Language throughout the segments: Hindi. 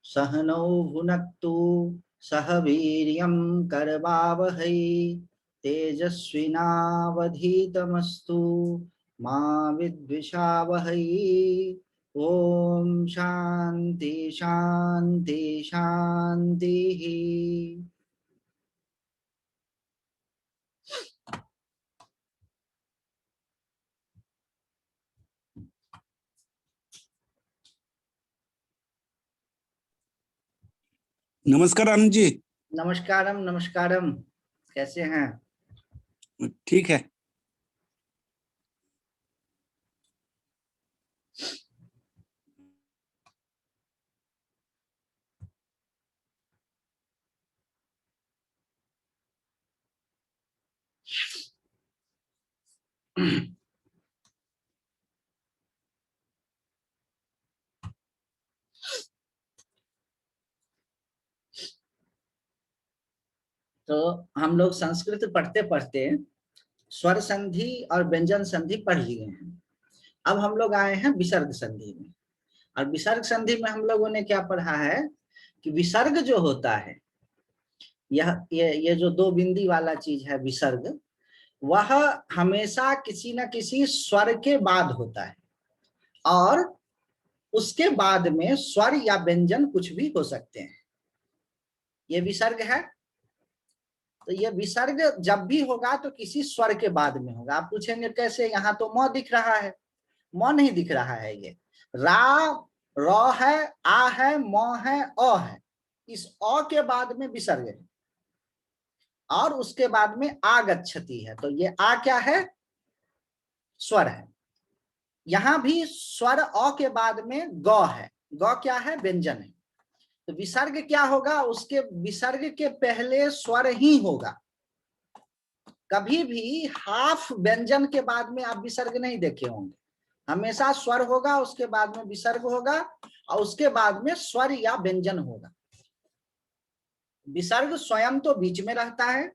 सहनौ भुनक्तु सह वीर्यं करवावहै तेजस्विनावधीतमस्तु मा विद्विषावहै। ओम शांति शांति शांति। नमस्कार आनंद जी। नमस्कारम नमस्कारम, कैसे हैं? ठीक है। तो हम लोग संस्कृत पढ़ते पढ़ते स्वर संधि और व्यंजन संधि पढ़ लिए हैं। अब हम लोग आए हैं विसर्ग संधि में। और विसर्ग संधि में हम लोगों ने क्या पढ़ा है कि विसर्ग जो होता है, ये जो दो बिंदी वाला चीज है विसर्ग, वह हमेशा किसी न किसी स्वर के बाद होता है और उसके बाद में स्वर या व्यंजन कुछ भी हो सकते हैं। ये विसर्ग है। तो ये विसर्ग जब भी होगा तो किसी स्वर के बाद में होगा। आप पूछेंगे कैसे, यहाँ तो म दिख रहा है। म नहीं दिख रहा है, ये रा र है, आ है, म है, अ है। इस अ के बाद में विसर्ग है और उसके बाद में आ गच्छति है। तो ये आ क्या है? स्वर है। यहां भी स्वर अ के बाद में ग है। ग क्या है? व्यंजन है। तो विसर्ग क्या होगा? उसके विसर्ग के पहले स्वर ही होगा। कभी भी हाफ व्यंजन के बाद में आप विसर्ग नहीं देखे होंगे। हमेशा स्वर होगा, उसके बाद में विसर्ग होगा और उसके बाद में स्वर या व्यंजन होगा। विसर्ग स्वयं तो बीच में रहता है,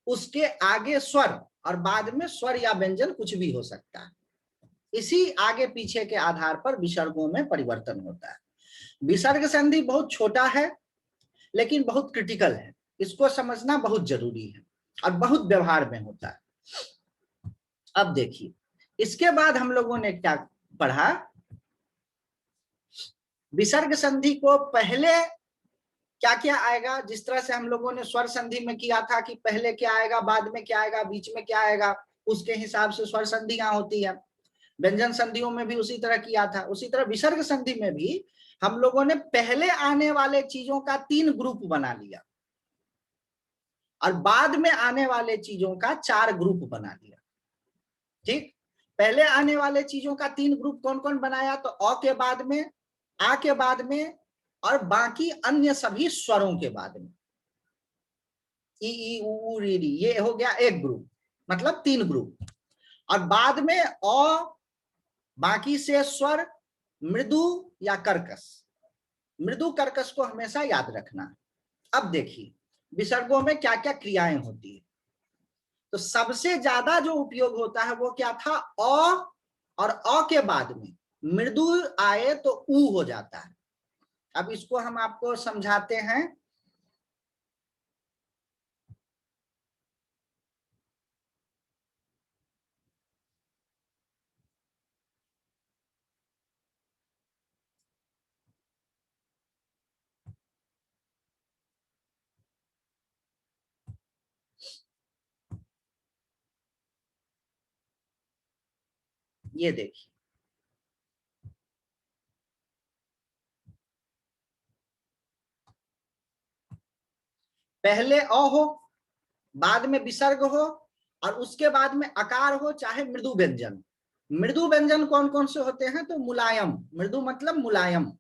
उसके आगे स्वर और बाद में स्वर या व्यंजन कुछ भी हो सकता है। इसी आगे पीछे के आधार पर विसर्गों में परिवर्तन होता है। विसर्ग संधि बहुत छोटा है लेकिन बहुत क्रिटिकल है। इसको समझना बहुत जरूरी है और बहुत व्यवहार में होता है। अब देखिए, इसके बाद हम लोगों ने क्या पढ़ा? विसर्ग संधि को पहले क्या क्या आएगा, जिस तरह से हम लोगों ने स्वर संधि में किया था कि पहले क्या आएगा, बाद में क्या आएगा, बीच में क्या आएगा, उसके हिसाब से स्वर संधियां होती है। व्यंजन संधियों में भी उसी तरह किया था। उसी तरह विसर्ग संधि में भी हम लोगों ने पहले आने वाले चीजों का 3 ग्रुप बना लिया और बाद में आने वाले चीजों का 4 ग्रुप बना लिया। ठीक, पहले आने वाले चीजों का 3 ग्रुप कौन कौन बनाया? तो अ के बाद में, आ के बाद में और बाकी अन्य सभी स्वरों के बाद में। ई उ री री, ये हो गया एक ग्रुप, मतलब 3 ग्रुप। और बाद में अ, बाकी से स्वर, मृदु या कर्कश। मृदु कर्कश को हमेशा याद रखना। अब देखिए विसर्गों में क्या क्या क्रियाएं होती है। तो सबसे ज्यादा जो उपयोग होता है वो क्या था? अ, और अ के बाद में मृदु आए तो उ हो जाता है। अब इसको हम आपको समझाते हैं। ये देखिए, पहले अ हो, बाद में विसर्ग हो और उसके बाद में आकार हो, चाहे मृदु व्यंजन। मृदु व्यंजन कौन कौन से होते हैं? तो मुलायम। मृदु मतलब मुलायम।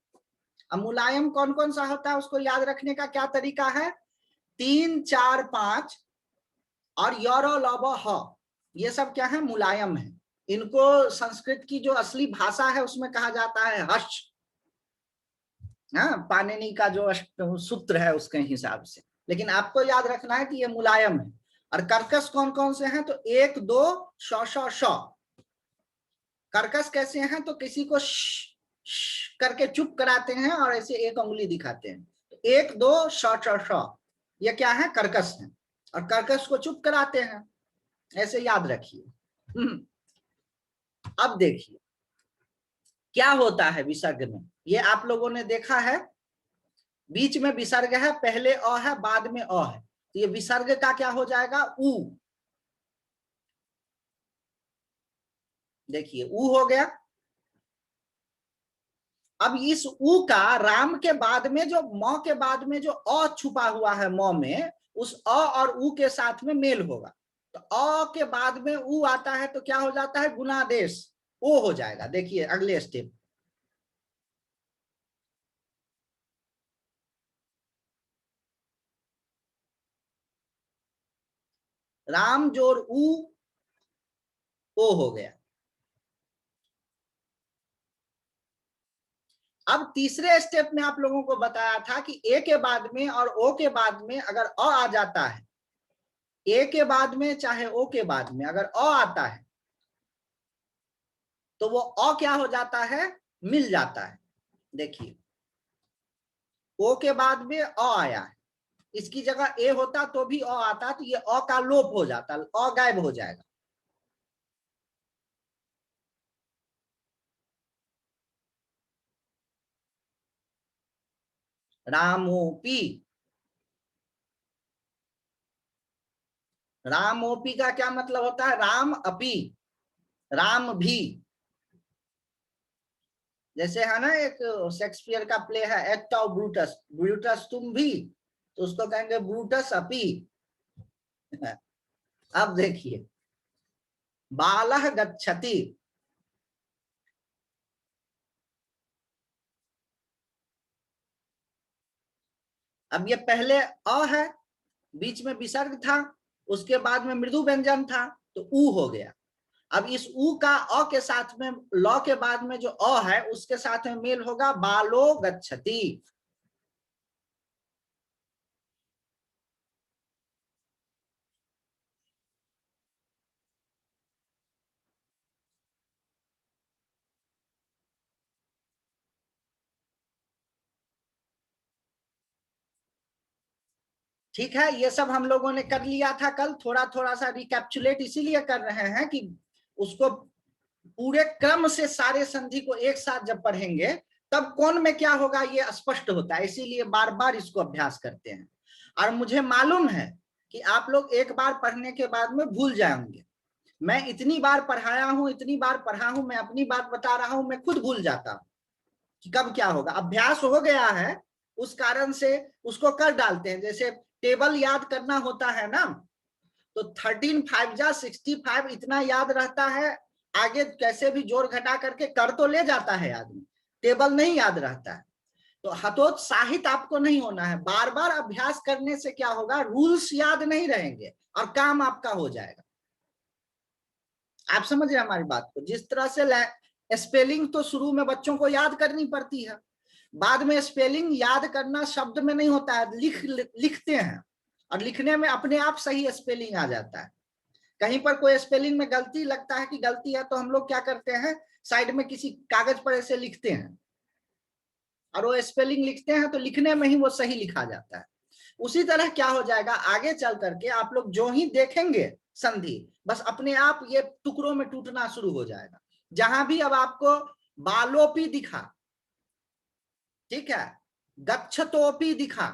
अब मुलायम कौन कौन सा होता है उसको याद रखने का क्या तरीका है? 3 4 5 और यरो लव ह, ये सब क्या है? मुलायम है। इनको संस्कृत की जो असली भाषा है उसमें कहा जाता है हर्ष। हाँ, पाणिनि का जो सूत्र है उसके हिसाब से। लेकिन आपको याद रखना है कि ये मुलायम है। और कर्कश कौन कौन से हैं? तो 1 2 श श श। कर्कश कैसे हैं? तो किसी को श करके चुप कराते हैं और ऐसे एक उंगली दिखाते हैं, तो 1 2 श, ये क्या है, कर्कश है, और कर्कश को चुप कराते हैं, ऐसे याद रखिए। अब देखिए क्या होता है विसर्ग में, ये आप लोगों ने देखा है, बीच में विसर्ग है, पहले अ है बाद में अ है, तो ये विसर्ग का क्या हो जाएगा, उ। देखिए उ हो गया। अब इस उ का राम के बाद में जो म के बाद में जो अ छुपा हुआ है म में, उस अ और उ के साथ में मेल होगा, तो अ के बाद में उ आता है तो क्या हो जाता है, गुणादेश, ओ हो जाएगा। देखिए अगले स्टेप, राम जोड़ उ, ओ हो गया। अब तीसरे स्टेप में आप लोगों को बताया था कि ए के बाद में और ओ के बाद में अगर अ आ जाता है, ए के बाद में चाहे ओ के बाद में अगर अ आता है तो वो अ क्या हो जाता है, मिल जाता है। देखिए ओ के बाद में अ आया है, इसकी जगह ए होता तो भी अ आता, तो ये अ का लोप हो जाता, अ गायब हो जाएगा। रामोपी, रामोपी का क्या मतलब होता है, राम अपी, राम भी। जैसे है ना एक शेक्सपियर का प्ले है एक्ट ऑफ ब्रूटस, ब्रूटस तुम भी, तो उसको कहेंगे ब्रूटस अपी। अब देखिए बालः गच्छति, अब ये पहले अ है, बीच में विसर्ग था, उसके बाद में मृदु व्यंजन था, तो उ हो गया। अब इस उ का अ के साथ में ल के बाद में जो अ है उसके साथ में मेल होगा, बालो गच्छति। ठीक है, ये सब हम लोगों ने कर लिया था कल, थोड़ा थोड़ा सा रिकैप्चुलेट इसीलिए कर रहे हैं कि उसको पूरे क्रम से सारे संधि को एक साथ जब पढ़ेंगे तब कौन में क्या होगा ये स्पष्ट होता है, इसीलिए बार बार इसको अभ्यास करते हैं। और मुझे मालूम है कि आप लोग एक बार पढ़ने के बाद में भूल जाएंगे, मैं इतनी बार पढ़ाया हूं, इतनी बार पढ़ा हूं, मैं अपनी बात बता रहा हूं, मैं खुद भूल जाता हूं कि कब क्या होगा। अभ्यास हो गया है उस कारण से उसको कर डालते हैं, जैसे टेबल याद करना होता है ना, तो 13 5 जा 65 इतना याद रहता है, आगे कैसे भी जोड़ घटा करके कर तो ले जाता है आदमी, टेबल नहीं याद रहता है। तो हतोत्साहित आपको नहीं होना है, बार बार अभ्यास करने से क्या होगा, रूल्स याद नहीं रहेंगे और काम आपका हो जाएगा। आप समझ रहे हैं हमारी बात को, जिस तरह से स्पेलिंग तो शुरू में बच्चों को याद करनी पड़ती है, बाद में स्पेलिंग याद करना शब्द में नहीं होता है, लिखते हैं और लिखने में अपने आप सही स्पेलिंग आ जाता है। कहीं पर कोई स्पेलिंग में गलती लगता है कि गलती है, तो हम लोग क्या करते हैं, साइड में किसी कागज पर ऐसे लिखते हैं और वो स्पेलिंग लिखते हैं तो लिखने में ही वो सही लिखा जाता है। उसी तरह क्या हो जाएगा, आगे चल करके आप लोग जो ही देखेंगे संधि, बस अपने आप ये टुकड़ों में टूटना शुरू हो जाएगा। जहां भी अब आपको बालोपी दिखा, ठीक है, गच्छतोपी दिखा,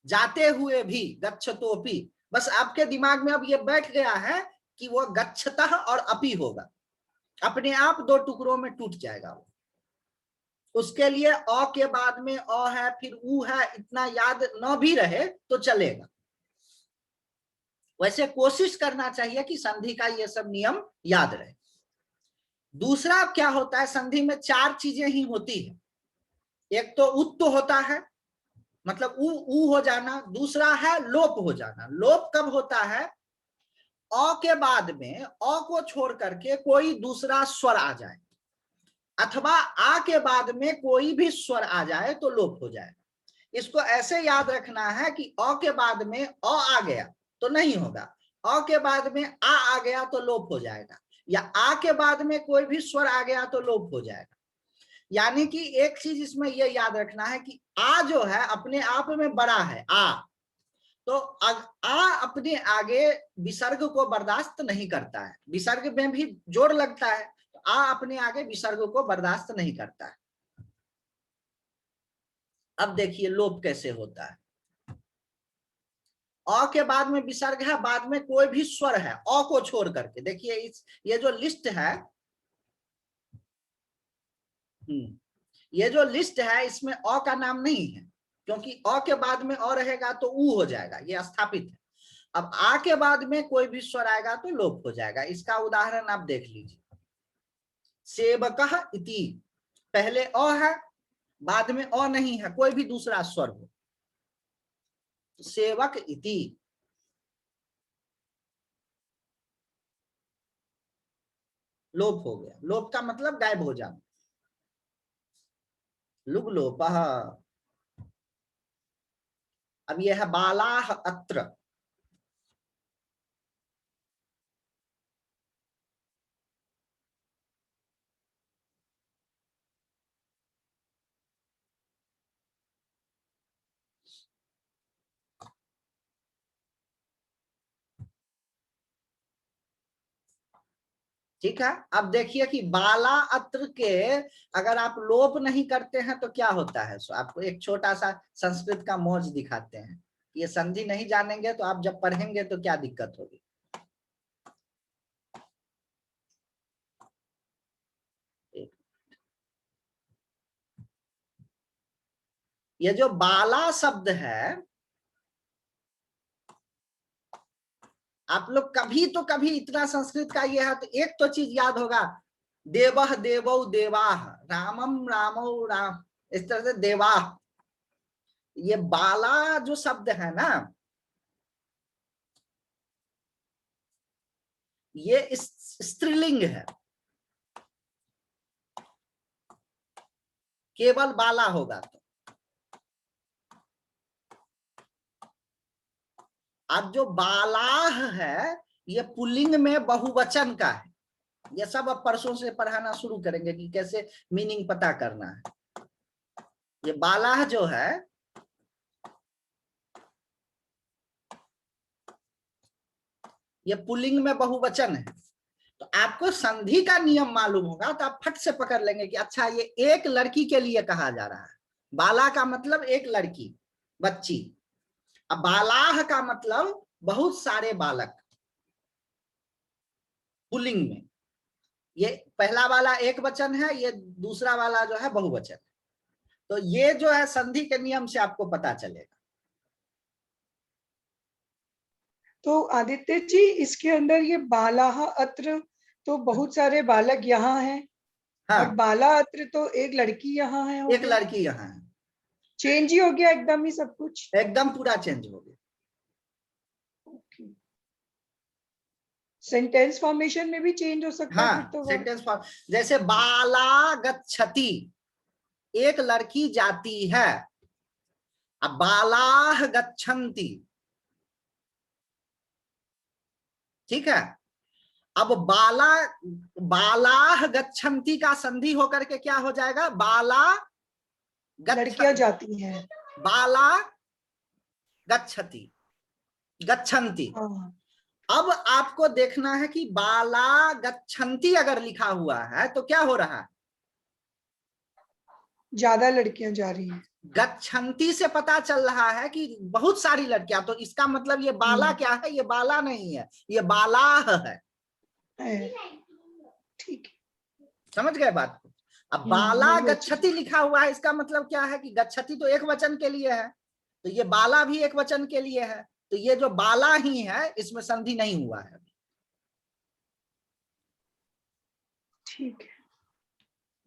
जाते हुए भी गच्छतोपी, बस आपके दिमाग में अब ये बैठ गया है कि वो गच्छतः और अपी होगा, अपने आप दो टुकड़ों में टूट जाएगा वो। उसके लिए अ के बाद में अ है, फिर उ है, इतना याद न भी रहे तो चलेगा। वैसे कोशिश करना चाहिए कि संधि का ये सब नियम याद रहे। दूसरा क्या होता है, संधि में 4 चीजें ही होती है। एक तो उत्त होता है, मतलब उ हो जाना, दूसरा है लोप हो जाना। लोप कब होता है, अ के बाद में अ को छोड़ करके कोई दूसरा स्वर आ जाए, अथवा आ के बाद में कोई भी स्वर आ जाए तो लोप हो जाएगा। इसको ऐसे याद रखना है कि अ के बाद में अ आ गया तो नहीं होगा, अ के बाद में आ गया तो लोप हो जाएगा, या आ के बाद में कोई भी स्वर आ गया तो लोप हो जाएगा। यानी कि एक चीज इसमें ये याद रखना है कि आ जो है अपने आप में बड़ा है, आ तो आ अपने आगे विसर्ग को बर्दाश्त नहीं करता है, विसर्ग में भी जोर लगता है, तो आ अपने आगे विसर्ग को बर्दाश्त नहीं करता है। अब देखिए लोप कैसे होता है। अ के बाद में विसर्ग है, बाद में कोई भी स्वर है अ को छोड़ करके, देखिए ये जो लिस्ट है, ये जो लिस्ट है इसमें अ का नाम नहीं है, क्योंकि अ के बाद में अ रहेगा तो ऊ हो जाएगा, ये स्थापित है। अब आ के बाद में कोई भी स्वर आएगा तो लोप हो जाएगा। इसका उदाहरण आप देख लीजिए, सेवकः इति, पहले अ है, बाद में अ नहीं है, कोई भी दूसरा स्वर हो, तो सेवक इति, लोप हो गया। लोप का मतलब गायब हो जाना, लुग लोपः। अब यह है बालाह अत्र, ठीक है। अब देखिए कि बाला अत्र के अगर आप लोप नहीं करते हैं तो क्या होता है। सो आपको एक छोटा सा संस्कृत का मौज दिखाते हैं। ये संधि नहीं जानेंगे तो आप जब पढ़ेंगे तो क्या दिक्कत होगी। ये जो बाला शब्द है, आप लोग कभी तो कभी इतना संस्कृत का ये है तो एक तो चीज याद होगा, देवः देवौ देवाः, रामम रामौ राम, इस तरह से देवाः। ये बाला जो शब्द है ना, ये स्त्रीलिंग है, केवल बाला होगा तो। अब जो बालाह है ये पुल्लिंग में बहुवचन का है। ये सब अब परसों से पढ़ाना शुरू करेंगे कि कैसे मीनिंग पता करना है। ये बालाह जो है ये पुल्लिंग में बहुवचन है, तो आपको संधि का नियम मालूम होगा तो आप फट से पकड़ लेंगे कि अच्छा ये एक लड़की के लिए कहा जा रहा है। बाला का मतलब एक लड़की, बच्ची। अब बालाह का मतलब बहुत सारे बालक, पुल्लिंग में। ये पहला वाला एक वचन है, ये दूसरा वाला जो है बहुवचन। तो ये जो है संधि के नियम से आपको पता चलेगा। तो आदित्य जी इसके अंदर ये बालाह अत्र, तो बहुत सारे बालक यहाँ हैं। हाँ, और बाला अत्र तो एक लड़की यहाँ है, एक लड़की यहाँ है। चेंज ही हो गया एकदम ही सब कुछ, एकदम पूरा चेंज हो गया। सेंटेंस फॉर्मेशन में भी चेंज हो सकता है फिर हाँ, तो। सेंटेंस फॉर्म जैसे बाला गच्छति, एक लड़की जाती है। अब बालाह गच्छन्ति, ठीक है। अब बालाह गच्छन्ति का संधि होकर के क्या हो जाएगा, बाला लड़कियां जाती हैं, बाला गच्छति, गच्छन्ति। हाँ। अब आपको देखना है कि बाला गच्छन्ति अगर लिखा हुआ है तो क्या हो रहा है, ज्यादा लड़कियां जा रही हैं। गच्छन्ति से पता चल रहा है कि बहुत सारी लड़कियां, तो इसका मतलब ये बाला क्या है, ये बाला नहीं है, ये बालाह है। ठीक है, समझ गए बात को। अब बाला अच्छा। गच्छति लिखा हुआ है, इसका मतलब क्या है कि गच्छति तो एक वचन के लिए है, तो ये बाला भी एक वचन के लिए है, तो ये जो बाला ही है इसमें संधि नहीं हुआ है। ठीक है।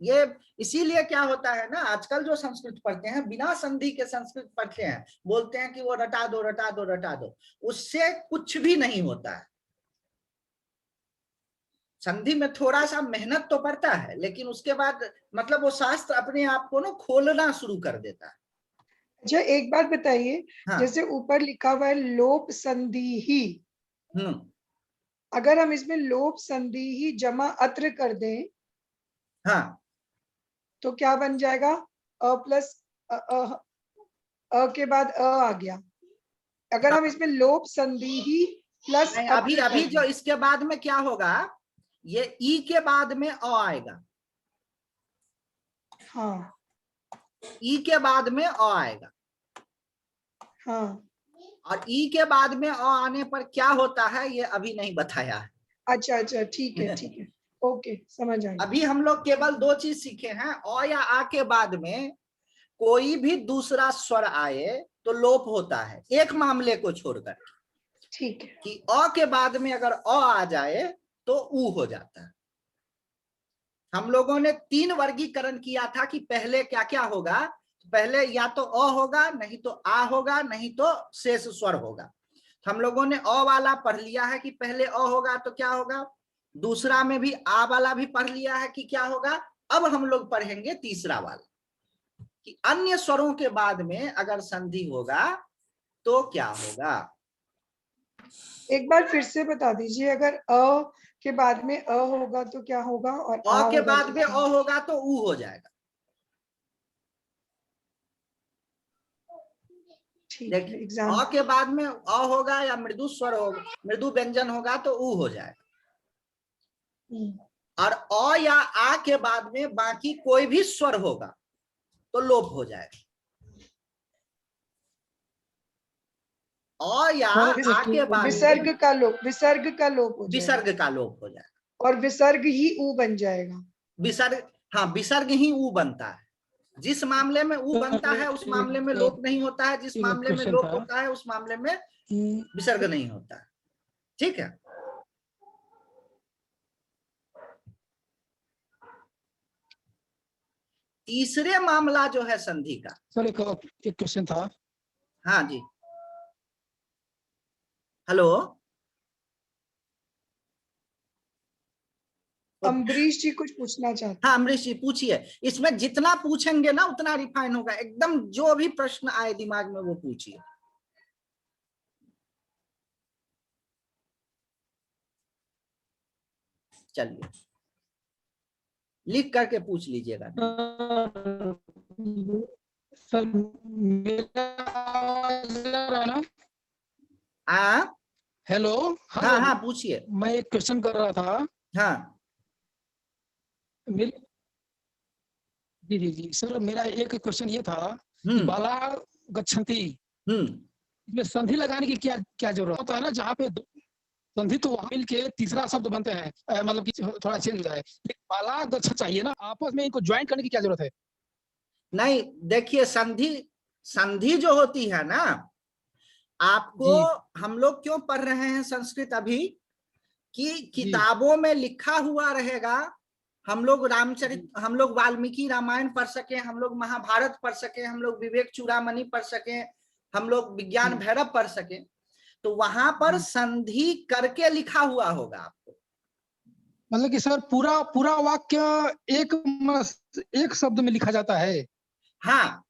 ये इसीलिए क्या होता है ना, आजकल जो संस्कृत पढ़ते हैं बिना संधि के संस्कृत पढ़ते हैं, बोलते हैं कि वो रटा दो रटा दो रटा दो, उससे कुछ भी नहीं होता है। संधि में थोड़ा सा मेहनत तो पड़ता है, लेकिन उसके बाद मतलब वो शास्त्र अपने आप को ना खोलना शुरू कर देता है। अच्छा एक बात बताइए, हाँ। जैसे ऊपर लिखा हुआ है लोप संधि ही, अगर हम इसमें लोप संधि ही जमा अत्र कर दें हाँ, तो क्या बन जाएगा? अ प्लस अ के बाद अ आ गया। अगर हम इसमें लोप संधि ही प्लस नहीं, अभी अत्र अभी कर जो दें। इसके बाद में क्या होगा, ये ई के बाद में अ आएगा, हाँ ई के बाद में अ आएगा, हाँ, और ई के बाद में अ आने पर क्या होता है ये अभी नहीं बताया है। अच्छा अच्छा, ठीक है, ओके, समझ आ गया। अभी हम लोग केवल दो चीज सीखे हैं, अ या आ के बाद में कोई भी दूसरा स्वर आए तो लोप होता है, एक मामले को छोड़कर, ठीक है, कि अ के बाद में अगर अ आ जाए तो ऊ हो जाता है। हम लोगों ने 3 वर्गीकरण किया था कि पहले क्या क्या होगा, पहले या तो अ होगा, नहीं तो आ होगा, नहीं तो शेष स्वर होगा। हम लोगों ने अ वाला पढ़ लिया है कि पहले अ होगा तो क्या होगा, दूसरा में भी आ वाला भी पढ़ लिया है कि क्या होगा। अब हम लोग पढ़ेंगे तीसरा वाला, कि अन्य स्वरों के बाद में अगर संधि होगा तो क्या होगा। एक बार फिर से बता दीजिए, अगर अ के बाद में अ होगा तो क्या होगा, और आ अ के होगा बाद तो में क्या? अ होगा तो ऊ हो जाएगा। ठीक है, देखिए, एग्जाम। अ के बाद में अ होगा या मृदु स्वर होगा, मृदु व्यंजन होगा तो ऊ हो जाएगा, और अ या आ के बाद में बाकी कोई भी स्वर होगा तो लोप हो जाएगा। अ या आ के बाद विसर्ग में का लोप, विसर्ग का लोप हो जाएगा, विसर्ग का लोप हो जाएगा। और विसर्ग ही ऊ बन जाएगा। विसर्ग, हाँ, विसर्ग ही ऊ बनता है। जिस मामले में ऊ बनता है उस मामले में लोप नहीं होता है, जिस मामले में लोप होता है उस मामले में विसर्ग नहीं होता है। ठीक है, तीसरे मामला जो है संधि का। सर एक क्वेश्चन था। हाँ जी, हेलो, अम्बरीश जी कुछ पूछना चाहते हाँ हैं। अमरीश जी पूछिए। इसमें जितना पूछेंगे ना उतना रिफाइन होगा, एकदम जो भी प्रश्न आए दिमाग में वो पूछिए। चलिए, लिख करके पूछ लीजिएगा। सर मेरा आवाज आ रहा है ना? हेलो, हाँ सर, हाँ पूछिए। मैं एक क्वेश्चन कर रहा था। हाँ मेरे जी जी जी सर, मेरा एक क्वेश्चन ये था कि बाला गच्छन्ति, हम्म इसमें संधि लगाने की क्या क्या जरूरत होता है ना, जहाँ पे संधि तो वहां मिल के तीसरा शब्द बनते हैं, मतलब कि थोड़ा चेंज हो जाए, लेकिन बाला गच्छ चाहिए ना, आपस में इनको ज्वाइन करने की क्या जरूरत है? नहीं, देखिए संधि, संधि जो होती है ना, आपको, जी हम लोग क्यों पढ़ रहे हैं संस्कृत अभी, कि जी किताबों में लिखा हुआ रहेगा। हम लोग रामचरित, जी हम लोग वाल्मीकि रामायण पढ़ सके, हम लोग महाभारत पढ़ सके, हम लोग विवेक चूड़ामणि पढ़ सके, हम लोग विज्ञान जी भैरव पढ़ सके, तो वहां पर जी। संधि करके लिखा हुआ होगा आपको। मतलब कि सर पूरा पूरा वाक्य एक शब्द में लिखा जाता है? हाँ,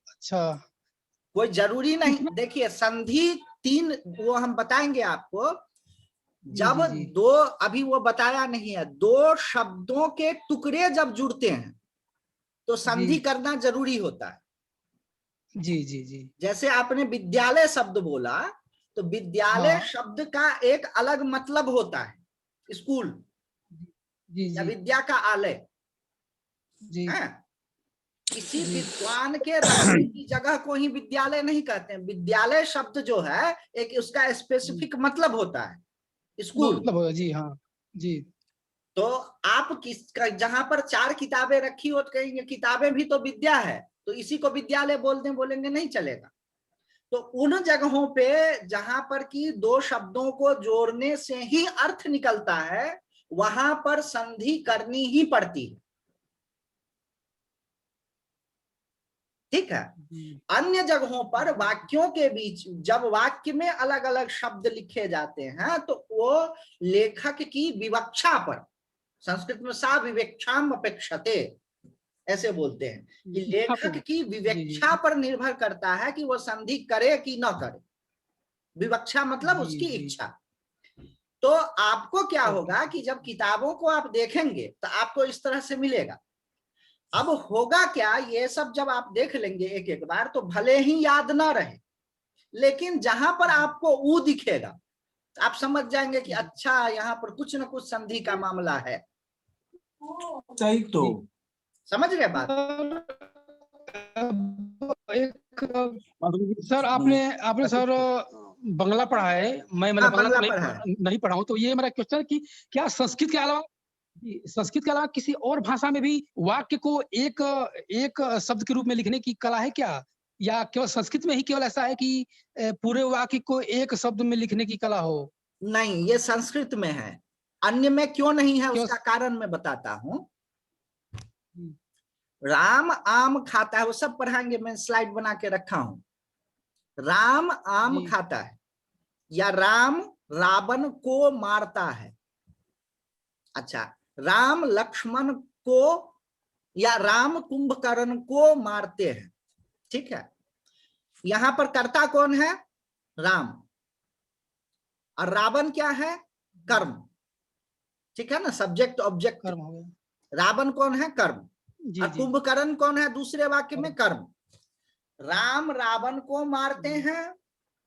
अच्छा, कोई जरूरी नहीं। कितना? देखिए संधि 3, वो हम बताएंगे आपको। जी जब जी जी दो, अभी वो बताया नहीं है, दो शब्दों के टुकड़े जब जुड़ते हैं तो जी संधि करना जरूरी होता है। जी जी जी। जैसे आपने विद्यालय शब्द बोला, तो विद्यालय हाँ शब्द का एक अलग मतलब होता है, स्कूल जी या जी विद्या का आलय जी है। किसी जी। विद्वान के रहने की जगह को ही विद्यालय नहीं कहते हैं। विद्यालय शब्द जो है एक उसका स्पेसिफिक मतलब होता है, स्कूल। मतलब जी हाँ जी तो आप जहां पर 4 किताबें रखी हो तो कहेंगे किताबें भी तो विद्या है, तो इसी को विद्यालय बोलेंगे नहीं चलेगा। तो उन जगहों पे जहां पर कि दो शब्दों को जोड़ने से ही अर्थ निकलता है, वहां पर संधि करनी ही पड़ती है। ठीक है, जी अन्य जगहों पर वाक्यों के बीच जब वाक्य में अलग अलग शब्द लिखे जाते हैं तो वो लेखक की विवक्षा पर, संस्कृत में सा विवेक्षाम अपेक्षते ऐसे बोलते हैं, कि इच्छा लेखक को। की जी जी विवेक्षा पर निर्भर करता है कि वो संधि करे कि न करे। विवक्षा मतलब जी उसकी जी। इच्छा। तो आपको क्या ओके होगा कि जब किताबों को आप देखेंगे तो आपको इस तरह से मिलेगा अब होगा क्या, ये सब जब आप देख लेंगे एक एक बार तो भले ही याद ना रहे, लेकिन जहां पर आपको ऊ दिखेगा आप समझ जाएंगे कि अच्छा यहाँ पर कुछ न कुछ संधि का मामला है। सही तो समझ रहे बात? एक सर आपने सर बंगला पढ़ा है, मैं मतलब हाँ, बंगला बंगला पढ़ा है। नहीं पढ़ा हूँ, तो ये मेरा क्वेश्चन है कि क्या संस्कृत के अलावा किसी और भाषा में भी वाक्य को एक शब्द के रूप में लिखने की कला है क्या, या केवल संस्कृत में ही केवल ऐसा है कि पूरे वाक्य को एक शब्द में लिखने की कला हो? नहीं, ये संस्कृत में है, अन्य में क्यों नहीं है क्यों? उसका कारण मैं बताता हूँ। राम आम खाता है, वो सब पढ़ाएंगे, मैं स्लाइड बना के रखा हूं। राम आम जी। खाता है, या राम रावण को मारता है। अच्छा, राम लक्ष्मण को या राम कुंभकर्ण को मारते हैं, ठीक है। यहां पर कर्ता कौन है? राम, और रावण क्या है? कर्म, ठीक है ना, सब्जेक्ट ऑब्जेक्ट। कर्म हो गया। रावण कौन है? कर्म। जी और जी। कुंभकर्ण कौन है दूसरे वाक्य में? कर्म। राम रावण को मारते हैं,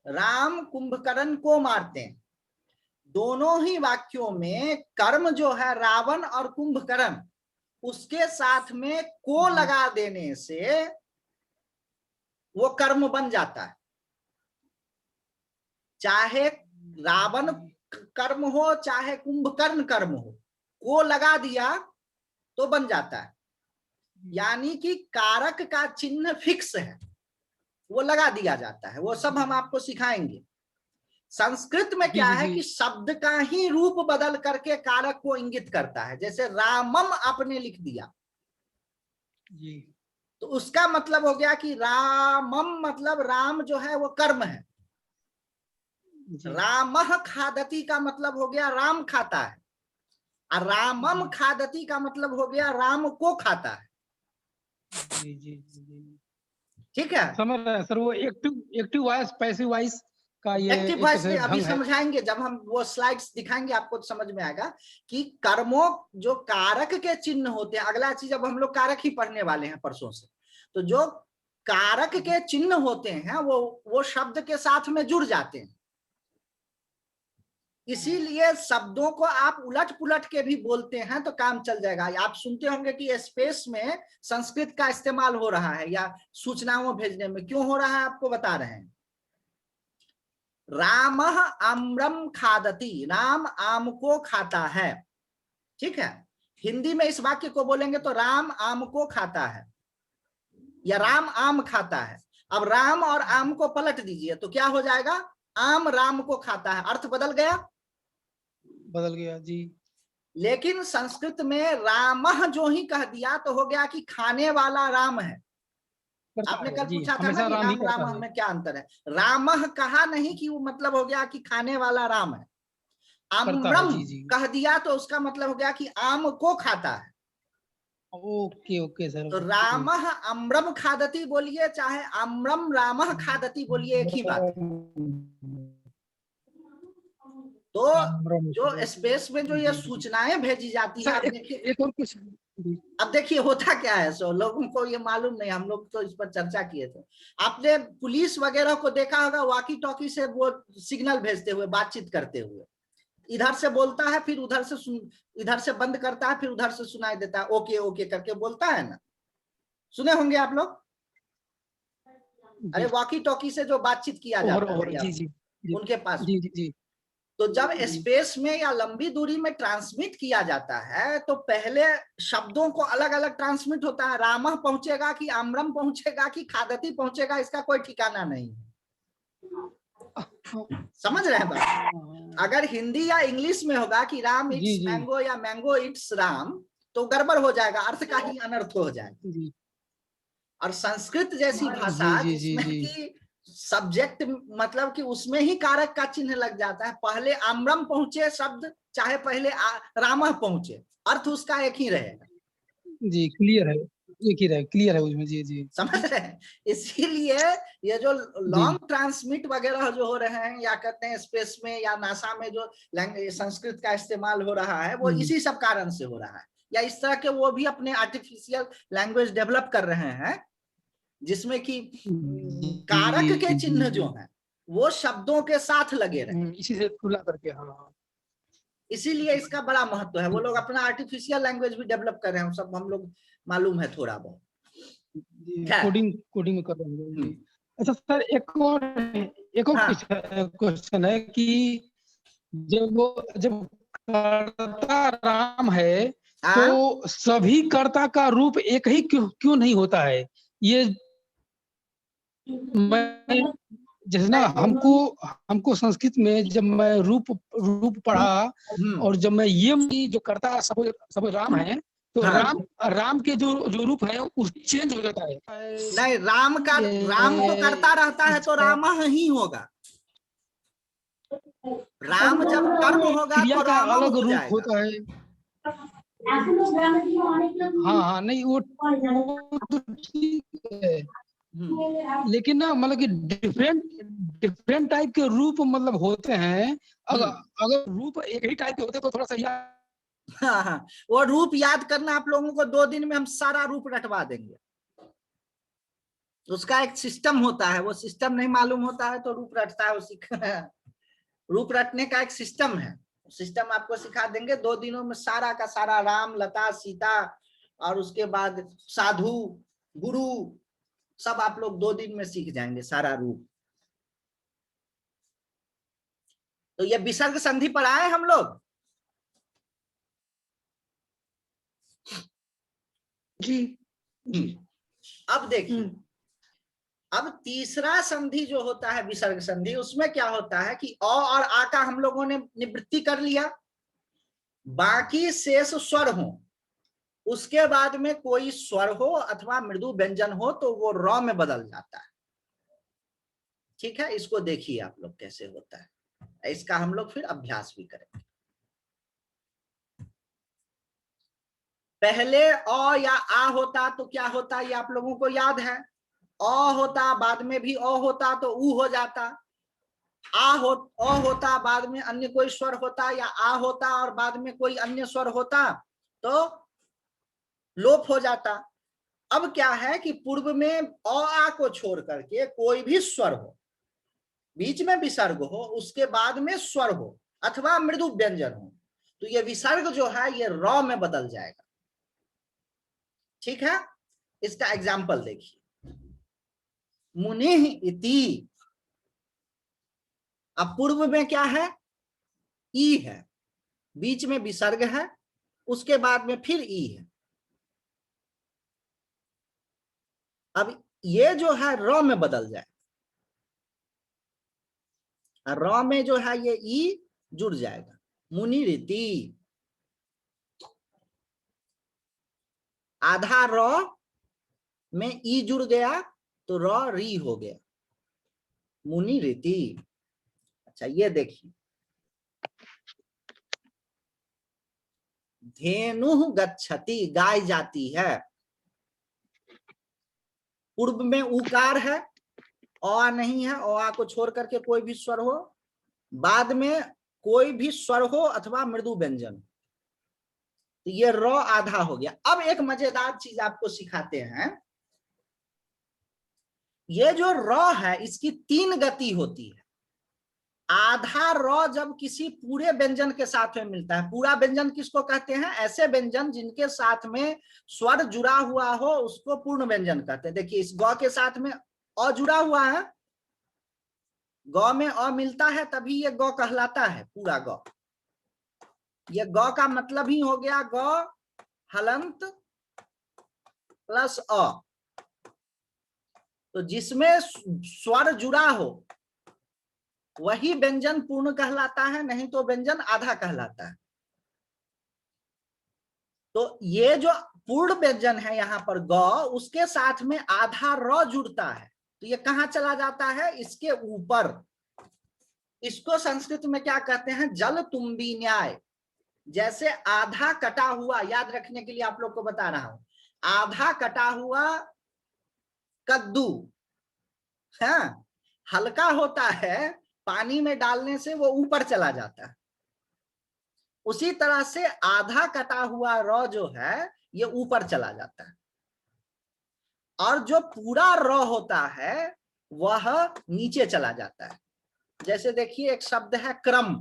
राम कुंभकर्ण को मारते हैं। दोनों ही वाक्यों में कर्म जो है रावण और कुंभकर्ण, उसके साथ में को लगा देने से वो कर्म बन जाता है। चाहे रावण कर्म हो चाहे कुंभकर्ण कर्म हो, को लगा दिया तो बन जाता है। यानी कि कारक का चिन्ह फिक्स है, वो लगा दिया जाता है। वो सब हम आपको सिखाएंगे। संस्कृत में क्या है कि शब्द का ही रूप बदल करके कारक को इंगित करता है। जैसे रामम आपने लिख दिया जी, तो उसका मतलब हो गया कि रामम मतलब राम जो है वो कर्म है। रामह खादती का मतलब हो गया राम खाता है, और रामम खादती का मतलब हो गया राम को खाता है। जी जी जी, ठीक है, समझ रहे हैं सर। वो एक्टिव वॉइस पैसिव वॉइस का ये एक्टिव एक वॉइस तरह से अभी ढंग है। समझाएंगे, जब हम वो स्लाइड्स दिखाएंगे आपको तो समझ में आएगा कि कर्मों जो कारक के चिन्ह होते हैं। अगला चीज अब हम लोग कारक ही पढ़ने वाले हैं परसों से। तो जो कारक के चिन्ह होते हैं वो शब्द के साथ में जुड़ जाते हैं। इसीलिए शब्दों को आप उलट पुलट के भी बोलते हैं तो काम चल जाएगा। आप सुनते होंगे कि स्पेस में संस्कृत का इस्तेमाल हो रहा है, या सूचनाओं भेजने में क्यों हो रहा है आपको बता रहे हैं। रामः आम्रम खादति, राम आम को खाता है, ठीक है। हिंदी में इस वाक्य को बोलेंगे तो राम आम को खाता है, या राम आम खाता है। अब राम और आम को पलट दीजिए तो क्या हो जाएगा? आम राम को खाता है। अर्थ बदल गया? बदल गया जी। लेकिन संस्कृत में रामः जो ही कह दिया तो हो गया कि खाने वाला राम है। आपने कल पूछा था ना कि राम राम में क्या अंतर है। रामः कहा नहीं कि वो मतलब हो गया कि खाने वाला राम है। आम्रम कह दिया तो उसका मतलब हो गया कि आम को खाता है। Okay okay sir. तो रामः आम्रम खादती बोलिए चाहे आम्रम रामः खादती बोलिए, एक ही बात है। तो जो स्पेस में जो ये सूचनाएं भेजी जाती है, आप देखिए। एक और कुछ, अब देखिए होता क्या है, सो लोगों को ये मालूम नहीं, हम लोग तो इस पर चर्चा किए थे। आपने पुलिस वगैरह को देखा होगा वॉकी टॉकी से वो सिग्नल भेजते हुए, बातचीत करते हुए, इधर से बोलता है फिर उधर से इधर से बंद करता है फिर उधर से सुनाई देता है, ओके ओके करके बोलता है ना, सुने होंगे आप लोग। अरे वॉकी टॉकी से जो बातचीत किया जाता है जी जी उनके पास। जी जी जी। तो जब स्पेस में या लंबी दूरी में ट्रांसमिट किया जाता है तो पहले शब्दों को अलग अलग ट्रांसमिट होता है। रामः पहुंचेगा कि आम्रम पहुंचेगा कि खादती पहुंचेगा, इसका कोई ठिकाना नहीं है। समझ रहे हैं बात? अगर हिंदी या इंग्लिश में होगा कि राम इट्स मैंगो या मैंगो इट्स राम तो गड़बड़ हो जाएगा, अर्थ का ही अनर्थ हो जाएगा। और संस्कृत जैसी भाषा जिसमें कि सब्जेक्ट मतलब कि उसमें ही कारक का चिन्ह लग जाता है, पहले आम्रम पहुंचे शब्द चाहे पहले रामः पहुंचे, अर्थ उसका एक ही रहेगा। जी क्लियर है, एक ही रहे, क्लियर है उसमें। जी जी समझ रहे हैं? इसीलिए ये जो लॉन्ग ट्रांसमिट वगैरह जो हो रहे हैं या कहते हैं स्पेस में या नासा में जो संस्कृत का इस्तेमाल हो रहा है वो इसी सब कारण से हो रहा है। या इस तरह के वो भी अपने आर्टिफिशियल लैंग्वेज डेवलप कर रहे हैं, जिसमें कि कारक के चिन्ह जो हैं वो शब्दों के साथ लगे रहे। इसी से तुलना करके, हाँ। इसीलिए इसका बड़ा महत्व है। वो लोग अपना आर्टिफिशियल लैंग्वेज भी डेवलप कर रहे हैं, सब हम लोग मालूम है थोड़ा बहुत। कोडिंग में कर रहे हैं। अच्छा सर, एक और हाँ। क्वेश्चन है कि जब कर्ता राम है तो सभी कर्ता का रूप एक ही क्यों नहीं होता है? ये मैं जैसे ना हमको संस्कृत में जब मैं रूप पढ़ा, और जब मैं ये जो कर्ता सब राम है, तो राम के जो रूप है उस चेंज हो जाता है। नहीं, राम तो करता रहता है तो राम ही होगा। राम जब कर्म होगा क्रिया तो का राम अलग हो रूप जाएगा। होता है। हाँ, नहीं वो तो ठीक है, लेकिन ना मतलब कि डिफरेंट टाइप के रूप मतलब होते हैं। अगर रूप एक ही टाइप के होते तो थोड़ा सा हाँ, वो रूप याद करना आप लोगों को 2 दिन में हम सारा रूप रटवा देंगे। उसका एक सिस्टम होता है, वो सिस्टम नहीं मालूम होता है तो रूप रटता है उसी रूप रटने का एक सिस्टम है, सिस्टम आपको सिखा देंगे 2 दिनों में सारा का सारा राम, लता, सीता और उसके बाद साधु, गुरु, सब आप लोग 2 दिन में सीख जाएंगे सारा रूप। तो ये विसर्ग संधि पर आए हम लोग जी। अब देखिए, अब तीसरा संधि जो होता है विसर्ग संधि, उसमें क्या होता है कि अ और आ का हम लोगों ने निवृत्ति कर लिया, बाकी शेष स्वर हो, उसके बाद में कोई स्वर हो अथवा मृदु व्यंजन हो तो वो र में बदल जाता है। ठीक है, इसको देखिए आप लोग कैसे होता है, इसका हम लोग फिर अभ्यास भी करेंगे। पहले अ या आ होता तो क्या होता ये आप लोगों को याद है, अ होता बाद में भी अ होता तो ऊ हो जाता, अ होता बाद में अन्य कोई स्वर होता, या आ होता और बाद में कोई अन्य स्वर होता तो लोप हो जाता। अब क्या है कि पूर्व में अ आ को छोड़ करके कोई भी स्वर हो, बीच में विसर्ग हो, उसके बाद में स्वर हो अथवा मृदु व्यंजन हो, तो ये विसर्ग जो है ये र में बदल जाएगा। ठीक है, इसका एग्जाम्पल देखिए, मुनिः इति, अब पूर्व में क्या है, ई है, बीच में विसर्ग है, उसके बाद में फिर ई है। अब ये जो है र में बदल जाए, र में जो है ये ई जुड़ जाएगा, मुनिरिति, आधा र में ई जुड़ गया तो र री हो गया, मुनिरिति। अच्छा ये देखिए, धेनु गच्छति, गाय जाती है, पूर्व में उकार है, अ नहीं है, अ को छोड़ करके कोई भी स्वर हो, बाद में कोई भी स्वर हो अथवा मृदु व्यंजन, तो ये र आधा हो गया। अब एक मजेदार चीज आपको सिखाते हैं, ये जो र है इसकी 3 गति होती है। आधा र जब किसी पूरे व्यंजन के साथ में मिलता है, पूरा व्यंजन किसको कहते हैं, ऐसे व्यंजन जिनके साथ में स्वर जुड़ा हुआ हो उसको पूर्ण व्यंजन कहते हैं। देखिए इस ग के साथ में अ जुड़ा हुआ है, ग में अ मिलता है तभी ये ग कहलाता है पूरा ग। ये ग का मतलब ही हो गया ग हलंत प्लस अ, तो जिसमें स्वर जुड़ा हो वही व्यंजन पूर्ण कहलाता है, नहीं तो व्यंजन आधा कहलाता है। तो ये जो पूर्ण व्यंजन है यहाँ पर ग, उसके साथ में आधा र जुड़ता है तो ये कहाँ चला जाता है, इसके ऊपर। इसको संस्कृत में क्या कहते हैं, जल तुम्बी न्याय। जैसे आधा कटा हुआ, याद रखने के लिए आप लोग को बता रहा हूं, आधा कटा हुआ कद्दू हाँ हल्का होता है, पानी में डालने से वो ऊपर चला जाता है, उसी तरह से आधा कटा हुआ र जो है ये ऊपर चला जाता है, और जो पूरा र होता है वह नीचे चला जाता है। जैसे देखिए एक शब्द है क्रम,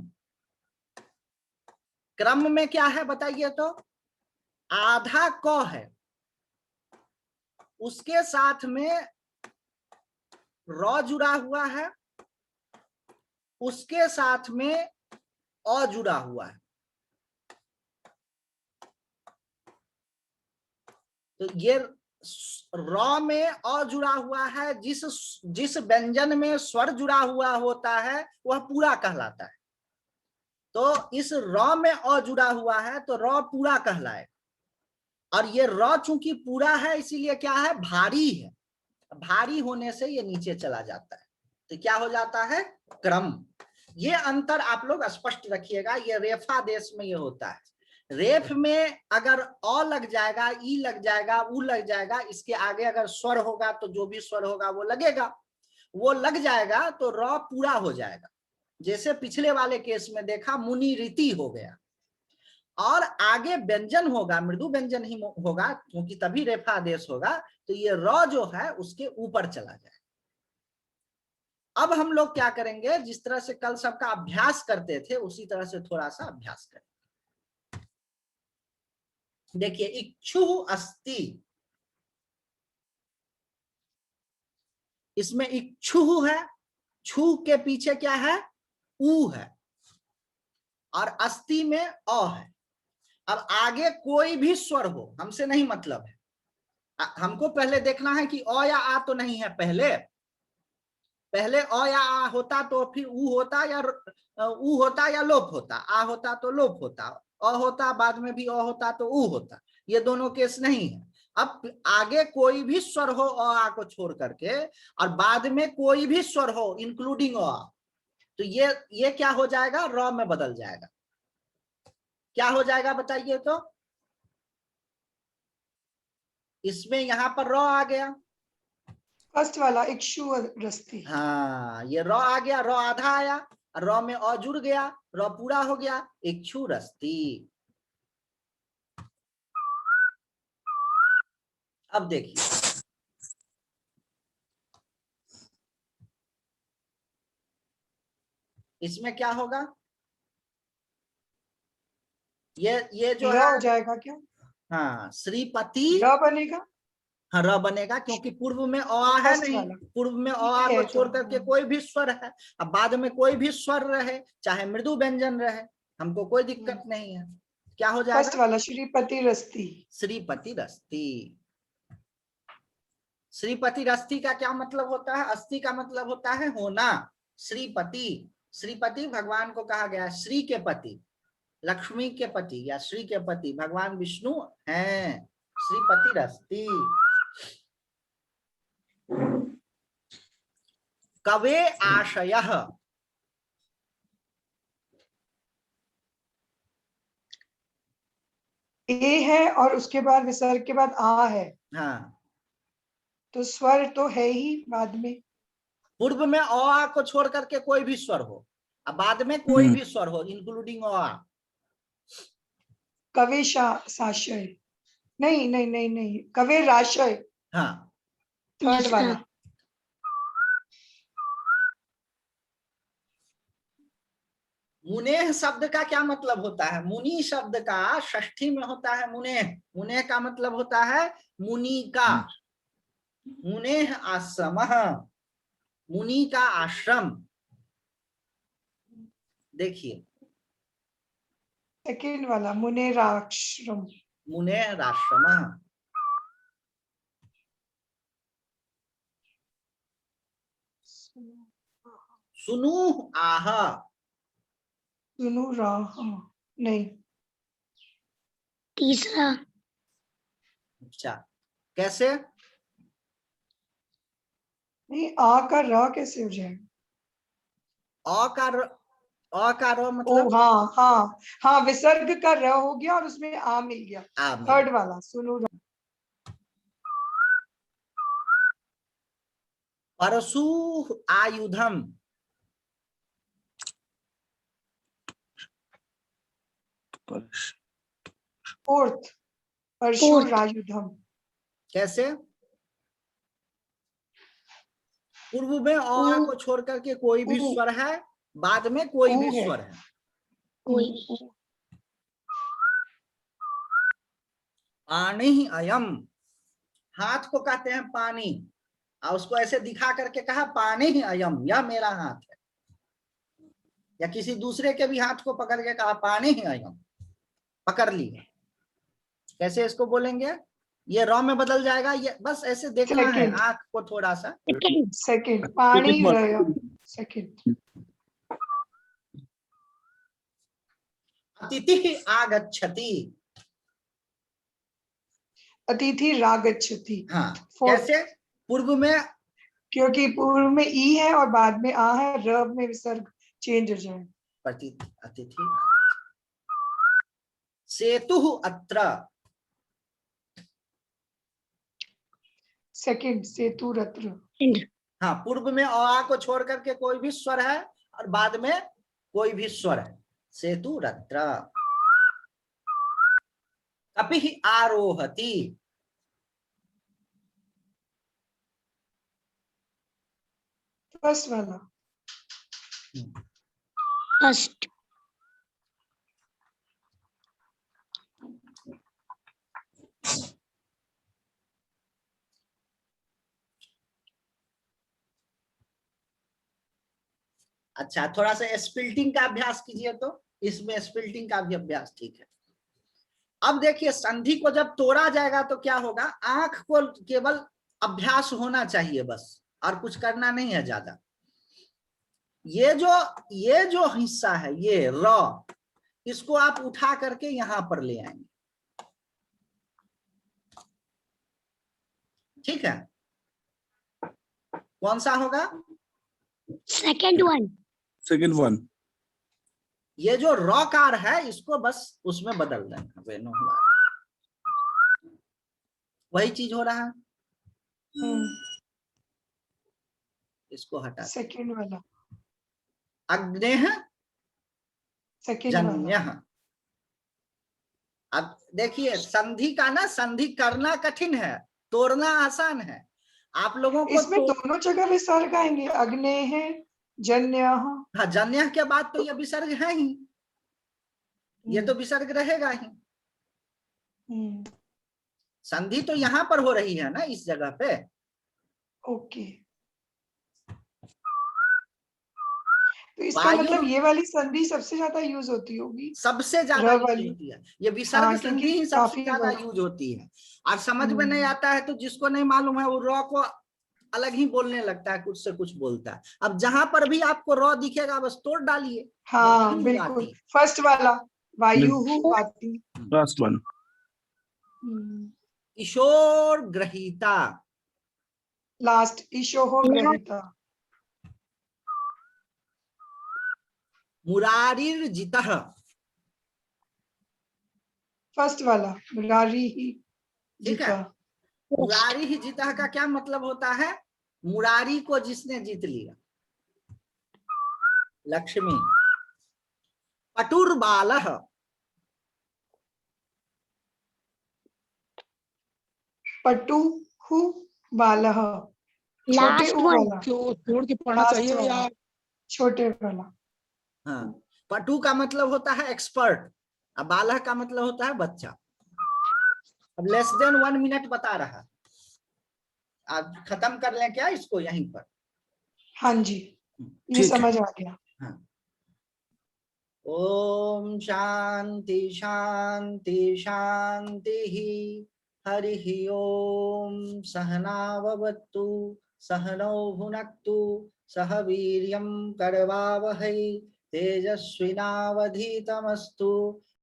क्रम में क्या है बताइए तो, आधा क है, उसके साथ में र जुड़ा हुआ है, उसके साथ में अ जुड़ा हुआ है। तो ये र में अ जुड़ा हुआ है, जिस व्यंजन में स्वर जुड़ा हुआ होता है वह पूरा कहलाता है। तो इस र में अ जुड़ा हुआ है तो र पूरा कहलाए, और ये र चूंकि पूरा है इसीलिए क्या है, भारी है, भारी होने से ये नीचे चला जाता है, तो क्या हो जाता है, क्रम। ये अंतर आप लोग स्पष्ट रखिएगा, ये रेफादेश में ये होता है। रेफ में अगर अ लग जाएगा, ई लग जाएगा, उ लग जाएगा, इसके आगे अगर स्वर होगा तो जो भी स्वर होगा वो लगेगा, वो लग जाएगा तो र पूरा हो जाएगा। जैसे पिछले वाले केस में देखा, मुनि रीति हो गया, और आगे व्यंजन होगा, मृदु व्यंजन ही होगा क्योंकि तभी रेफादेश होगा, तो ये र जो है उसके ऊपर चला जाए। अब हम लोग क्या करेंगे, जिस तरह से कल सबका अभ्यास करते थे उसी तरह से थोड़ा सा अभ्यास करें। देखिए इक्षु अस्ति, इसमें इक्षु है, छु के पीछे क्या है, ऊ है, और अस्ति में अ है। अब आगे कोई भी स्वर हो हमसे नहीं मतलब है, हमको पहले देखना है कि अ या आ तो नहीं है। पहले अ या आ होता तो फिर ऊ होता या लोप होता, आ होता तो लोप होता, अ होता बाद में भी अ होता तो ऊ होता, ये दोनों केस नहीं है। अब आगे कोई भी स्वर हो अ आ को छोड़ करके, और बाद में कोई भी स्वर हो इंक्लूडिंग अ आ, तो ये क्या हो जाएगा, र में बदल जाएगा। क्या हो जाएगा बताइए तो, इसमें यहां पर र आ गया, फर्स्ट वाला इक्षु रस्ती। हाँ ये र आ गया, र आधा आया, र में अ जुड़ गया, र पूरा हो गया, इक्षु रस्ती। अब देखिए इसमें क्या होगा, ये जो र है, हो जाएगा क्या, हाँ श्रीपति, र बनेगा, हाँ र बनेगा क्योंकि पूर्व में अ आ है फर्स्ट नहीं, वाला पूर्व में अ आ को है छोड़ तो करके कोई भी स्वर है। अब बाद में कोई भी स्वर रहे, चाहे मृदु व्यंजन रहे, हमको कोई दिक्कत नहीं है। क्या हो फर्स्ट जाएगा, वाला श्रीपति रस्ती। श्रीपति रस्ती। श्रीपति रस्ती का क्या मतलब होता है, अस्थि का मतलब होता है होना, श्रीपति, श्रीपति भगवान को कहा गया श्री के पति, लक्ष्मी के पति या श्री के पति भगवान विष्णु हैं, श्रीपति रस्ती। कवे आशयः, ए है और उसके बाद विसर्ग के बाद आ है, हाँ तो स्वर तो है ही बाद में। पूर्व में अ आ को छोड़ करके कोई भी स्वर हो, अब बाद में कोई भी स्वर हो इंक्लूडिंग अ आ। कवे साशय, नहीं नहीं नहीं नहीं, कवे राशय, हाँ थर्ड वाला। मुनेह शब्द का क्या मतलब होता है, मुनि शब्द का षष्ठी में होता है मुनेह, मुनेह का मतलब होता है मुनि का, मुनेह आश्रमः, मुनि का आश्रम। देखिए सेकेंड वाला मुनेराश्रम, मुनेह आश्रमः, सुनु आह, सुनु राह, नहीं तीसरा। अच्छा कैसे, नहीं, आ का र कैसे हो जाएगा, अ का र ओ मतलब हाँ हाँ हाँ, विसर्ग का र हो गया और उसमें आ मिल गया, आ में। थर्ड वाला सुनु रा। परशु आयुधम, फोर्थ परशुरायुधम। कैसे? पूर्व में अ को छोड़ करके कोई भी स्वर है, बाद में कोई भी है। स्वर है। पानी अयम, हाथ को कहते हैं पानी, और उसको ऐसे दिखा करके कहा पानी अयम, यह मेरा हाथ है। या किसी दूसरे के भी हाथ को पकड़ के कहा पानी अयम, पकड़ लिया। कैसे इसको बोलेंगे? ये रॉ में बदल जाएगा, ये बस ऐसे देखना है सेकंड। आंख को थोड़ा सा। सेकंड पानी रयम। सेकंड अतिथि आगच्छति। अतिथि रागच्छति। हाँ, फोर्थ, कैसे? पूर्व में, क्योंकि पूर्व में ई है और बाद में आ है, र में विसर्ग चेंज हो जाए। अतिथि। सेतु अत्र। सेकंड सेतु रत्र। हाँ, पूर्व में आ को छोड़ करके कोई भी स्वर है और बाद में कोई भी स्वर है। सेतु रत्र। कपिः आरोहति। फर्स्ट वाला। फर्स्ट। अच्छा, थोड़ा सा स्पिल्टिंग का अभ्यास कीजिए, तो इसमें स्पिल्टिंग का भी अभ्यास ठीक है। अब देखिए, संधि को जब तोड़ा जाएगा तो क्या होगा? आंख को केवल अभ्यास होना चाहिए बस, और कुछ करना नहीं है ज्यादा। ये जो हिस्सा है, ये र, इसको आप उठा करके यहां पर ले आएंगे। ठीक है? कौन सा होगा? Second one. Second one. ये जो रॉकार है, इसको बस उसमें बदल देना। वेणु हुआ, वही चीज हो रहा है। इसको हटा। सेकंड वाला। अग्नेह सेकंड जन्यः। वाला। अब देखिए, संधि का ना, संधि करना कठिन है, तोड़ना आसान है। आप लोगों को इसमें दोनों जगह विसर्ग आएंगे, अग्नेह जन्यः। हाँ, जन्यः के बाद तो ये विसर्ग है ही, ये तो विसर्ग रहेगा ही। संधि तो यहाँ पर हो रही है ना, इस जगह पे। ओके, तो इसका मतलब ये वाली संधि सबसे ज्यादा यूज होती होगी। सबसे ज्यादा यूज वाली। होती है ये विसर्ग हाँ, संधि क्योंकि ही सबसे काफी ज्यादा बार- यूज होती है। और समझ में नहीं आता है तो जिसको नहीं मालूम है वो रॉ को अलग ही बोलने लगता है, कुछ से कुछ बोलता है। अब जहां पर भी आपको रॉ दिखेगा बस तोड़ डालिए। हाँ बिल्कुल, फर्स्ट वाला वायु वाति। Last one. किशोर ग्रहीता। लास्ट ईशोः ग्रहीता। मुरारिर्जितः। फर्स्ट वाला मुरारी ही ठीक है? जीता। मुरारी ही जीता का क्या मतलब होता है? मुरारी को जिसने जीत लिया। लक्ष्मी। पटुर्बालः। पटुः बालः। छोटे लास्ट उ वन। वाला। क्यों तोड़ के पढ़ना Last चाहिए वाला। या छोटे वाला। हाँ, पटु का मतलब होता है एक्सपर्ट, अब बालह का मतलब होता है बच्चा। अब लेस देन 1 मिनट बता रहा, आप खत्म कर लें क्या इसको यहीं पर? हाँ जी, ये ठीक है। समझ आ गया। हाँ। ओम शांति शांति शांति। हरि ओम। सहनाववतु सहनौ भुनक्तु सह वीर्यं करवावहै तेजस्विनावधीतमस्तु